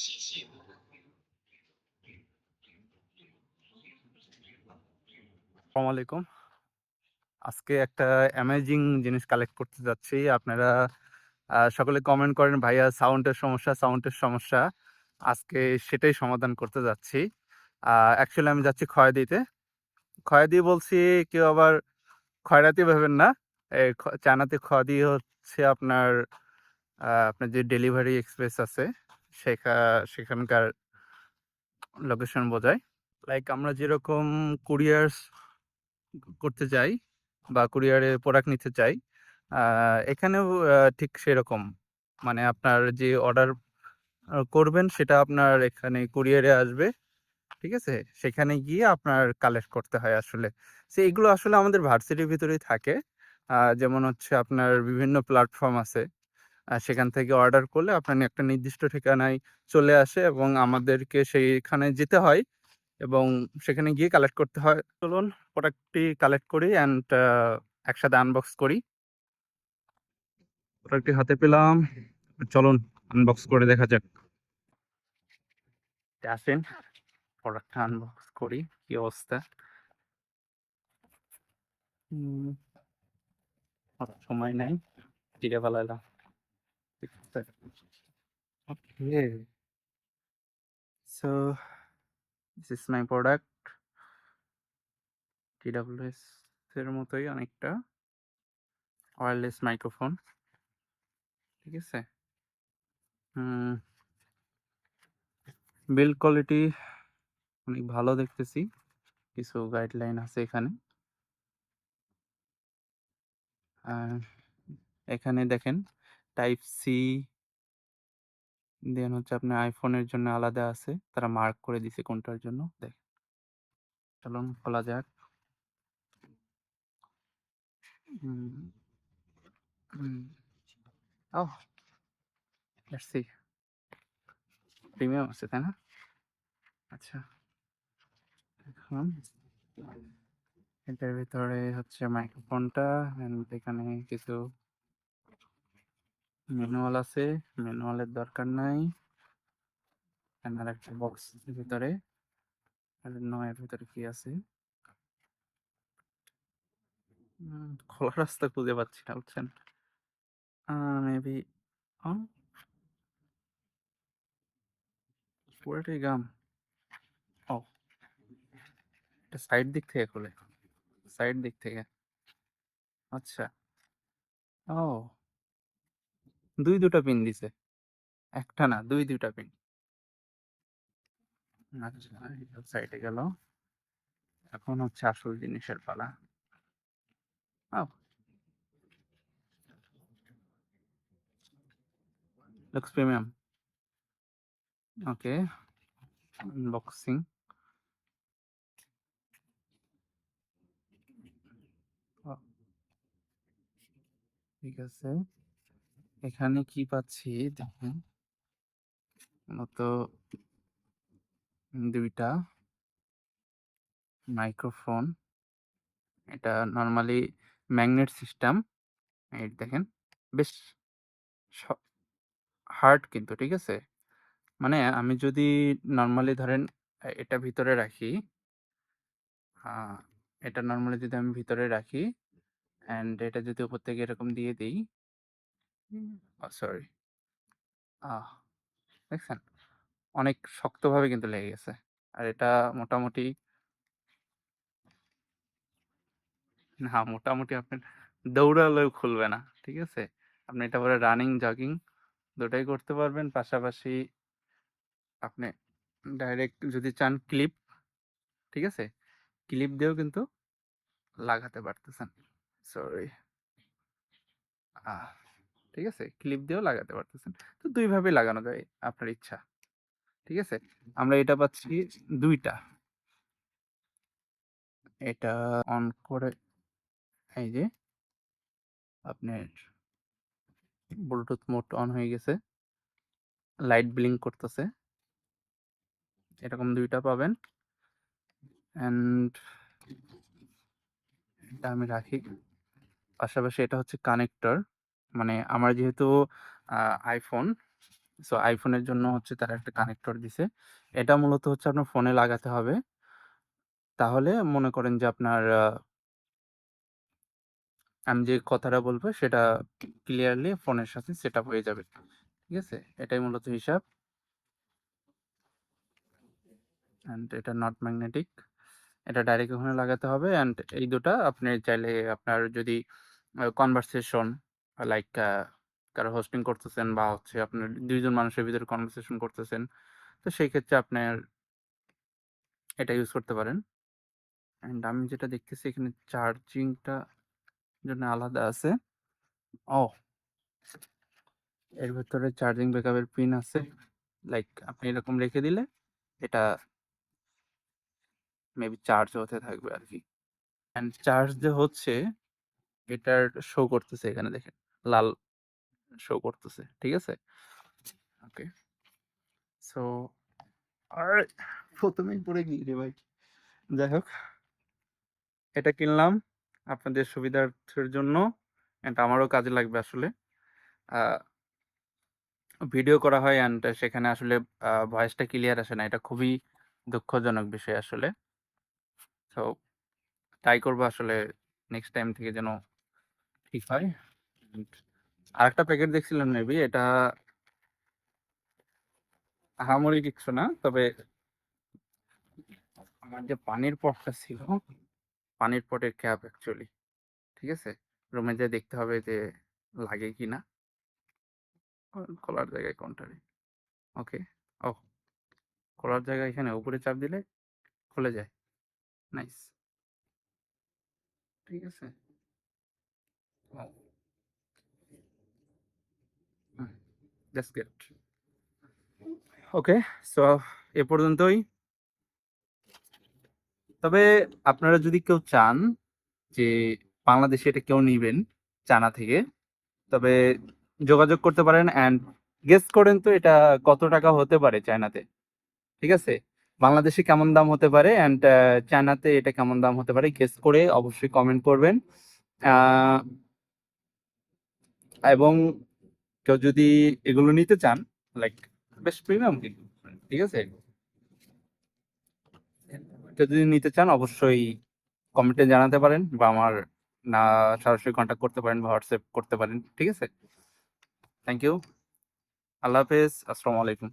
আসসালামু আলাইকুম। আজকে একটা অ্যামেজিং জিনিস কালেক্ট করতে যাচ্ছি। আপনারা সকলে কমেন্ট করেন, "ভাইয়া সাউন্ডের সমস্যা, সাউন্ডের সমস্যা।" আজকে সেটাই সমাধান করতে যাচ্ছি। অ্যাকচুয়ালি আমি যাচ্ছি খয়েদিতে। খয়েদি বলছি, কেউ আবার খয়রাতি ভাবেন না। চায়নাতে খদি হচ্ছে আপনার যে ডেলিভারি এক্সপ্রেস আছে, সেখা সেখানকার লোকেশন বোঝায়। লাইক আমরা যেরকম কুরিয়ারস করতে যাই বা কুরিয়ারে প্রোডাক্ট নিতে চাই, এখানেও ঠিক সেরকম। মানে আপনার যে অর্ডার করবেন সেটা আপনার এখানে কুরিয়ারে আসবে। ঠিক আছে? সেখানে গিয়ে আপনার কালেক্ট করতে হয় আসলে। এগুলো আসলে আমাদের ভার্সিটির ভিতরেই থাকে। যেমন হচ্ছে আপনার বিভিন্ন প্ল্যাটফর্ম আছে। সেখান থেকে অর্ডার করলে আপনার একটা নির্দিষ্ট ঠিকানায় চলে আসে এবং আমাদেরকে সেইখানে যেতে হয় এবং সেখানে গিয়ে কালেক্ট করতে হয়। চলুন প্রোডাক্টটি কালেক্ট করি অ্যান্ড একসাথে আনবক্স করি। প্রোডাক্টটি হাতে পেলাম। চলুন আনবক্স করে দেখা যাক। আসেন প্রোডাক্টটা আনবক্স করি। কি অবস্থা? হুম, অত সময় নাই। চিড়ে ফেলাইলাম। ঠিক আছে? Okay. So this is my product. TWS এর মতোই অনেকটা। Wireless microphone. ঠিক আছে? হুম, বিল্ড কোয়ালিটি অনেক ভালো দেখতেছি। কিছু গাইডলাইন আছে এখানে। আর এখানে দেখেন টাইপ সি দেন হচ্ছে আপনার আইফোনের জন্য আলাদা আছে। তারা মার্ক করে দিছে কোনটার জন্য। দেখেন। চলুন খোলা যাক। হুম, হুম। ওহ! Let's see. প্রিমিয়াম আছে, তাই না? আচ্ছা। এখন এটার ভিতরে হচ্ছে মাইক্রোফোনটা এন্ড এখানে কিছু ম্যানুয়াল আছে। ম্যানুয়ালের দরকার নাই। এন্ড আরেকটা বক্স ভিতরে। আর এর ভিতরে কি আছে? খোলার রাস্তা খুঁজে পাচ্ছি না, বুঝছেন? মেবি ও পুরোটাই গাম। ও, এটা সাইড দিক থেকে খোলে। সাইড দিক থেকে। আচ্ছা। ও, ২-২টা পিন দিছে। একটা না, ২-২টা পিন। আচ্ছা, এটা সাইডে গেল। এখন হচ্ছে আসল জিনিসের পালা। ও, লুকস প্রিমিয়াম। ওকে, আনবক্সিং। ও, ঠিক আছে। এখানে কি পাচ্ছি দেখুন। মূলত ২টা মাইক্রোফোন। এটা নরমালি ম্যাগনেট সিস্টেম। এই দেখেন। বেশ স হার্ড কিন্তু, ঠিক আছে? মানে আমি যদি নরমালি ধরেন এটা ভিতরে রাখি, আ এটা নরমালি যদি আমি ভিতরে রাখি অ্যান্ড এটা যদি উপর থেকে এরকম দিয়ে দেই, সরি, আহ দেখছেন? অনেক শক্তভাবে কিন্তু লেগে গেছে। আর এটা মোটামুটি না, মোটামুটি আপনার দৌড়ালেও খুলবে না। ঠিক আছে? আপনি এটা পরে রানিং, জগিং ২ টাই করতে পারবেন। পাশাপাশি আপনি ডাইরেক্ট যদি চান ক্লিপ, ঠিক আছে? ক্লিপ দিয়েও কিন্তু লাগাতে পারতেছেন। সরি। আহ ঠিক আছে? ক্লিপ দিয়েও লাগাতে পারতেছেন। তো ২ ভাবেই লাগানো যায়, আপনার ইচ্ছা। ঠিক আছে? আমরা এটা পাচ্ছি ২ টা। এটা অন করে এই যে আপনার ব্লুটুথ মোড অন হয়ে গেছে। লাইট ব্লিংক করতেছে। এরকম ২ টা পাবেন। অ্যান্ড এটা আমি রাখি। পাশাপাশি এটা হচ্ছে কানেক্টর। মানে আমার যেহেতু আইফোন, সো আইফোনের জন্য হচ্ছে তারা একটা কানেক্টর দিছে। এটা মূলত হচ্ছে আপনার ফোনে লাগাতে হবে। তাহলে মনে করেন যে আপনার আমি যে কথাটা বলবো সেটা ক্লিয়ারলি ফোনের সাথে সেটআপ হয়ে যাবে। ঠিক আছে? এটাই মূলত হিসাব। অ্যান্ড এটা নট ম্যাগনেটিক। এটা ডাইরেক্ট ওখানে লাগাতে হবে। অ্যান্ড এই ২ টা আপনি চাইলে আপনার যদি কনভারসেশন লাইক কারো হোস্টিং করতেছেন বা হচ্ছে আপনার ২ জন মানুষের ভিতরে কনভারসেশন করতেছেন। তো সেই ক্ষেত্রে আপনার এটা ইউজ করতে পারেন। অ্যান্ড আমি যেটা দেখতেছি এখানে চার্জিংটা জন্য আলাদা আছে। ওহ! এর ভেতরে চার্জিং ব্যাকআপের পিন আছে। লাইক আপনি এরকম রেখে দিলে এটা মেবি চার্জ হতে থাকবে আরকি। অ্যান্ড চার্জ যে হচ্ছে এটার শো করতেছে এখানে দেখেন। লাল শো করতেছে। ঠিক আছে? ওকে। সো আর ১ম এই পড়ে গেলি রে ভাই। যাই হোক, এটা কিনলাম আপনাদের সুবিধার্থের জন্য। এটা আমারও কাজে লাগবে আসলে। আ ভিডিও করা হয় অ্যান্ড সেখানে আসলে ভয়েসটা ক্লিয়ার আসে না। এটা খুবই দুঃখজনক বিষয় আসলে। সো ট্রাই করব আসলে নেক্সট টাইম থেকে যেন ঠিক হয়। অ্যান্ড আরেকটা প্যাকেট দেখছিলাম মেবি এটা আহামরি কিছু না। তবে আমার যে পানির পটটা ছিল, পানির পটের ক্যাপ অ্যাকচুয়ালি। ঠিক আছে? রুমে যেয়ে দেখতে হবে যে লাগে কিনা। খোলার জায়গায় কোনটা রে? ওকে। ওহ! খোলার জায়গায় এখানে উপরে চাপ দিলে খুলে যায়। নাইস। ঠিক আছে? ও হুম, দ্যাটস গ্রেট। ওকে। সো এ পর্যন্তই। তবে আপনারা যদি কেউ চান যে বাংলাদেশে এটা কেউ নিবেন চায়না থেকে, তবে যোগাযোগ করতে পারেন অ্যান্ড গেস করেন তো এটা কত টাকা হতে পারে চায়নাতে? ঠিক আছে? বাংলাদেশে কেমন দাম হতে পারে অ্যান্ড চায়নাতে এটা কেমন দাম হতে পারে গেস করে অবশ্যই কমেন্ট করবেন। আ এবং কেউ যদি এগুলো নিতে চান লাইক বেশ প্রিমিয়াম কিন্তু। ঠিক আছে? কেউ যদি নিতে চান অবশ্যই কমেন্টে জানাতে পারেন বা আমার না সরাসরি কন্ট্যাক্ট করতে পারেন বা হোয়াটসঅ্যাপ করতে পারেন। ঠিক আছে? Thank you. আল্লাহ হাফেজ। আসসালামু আলাইকুম।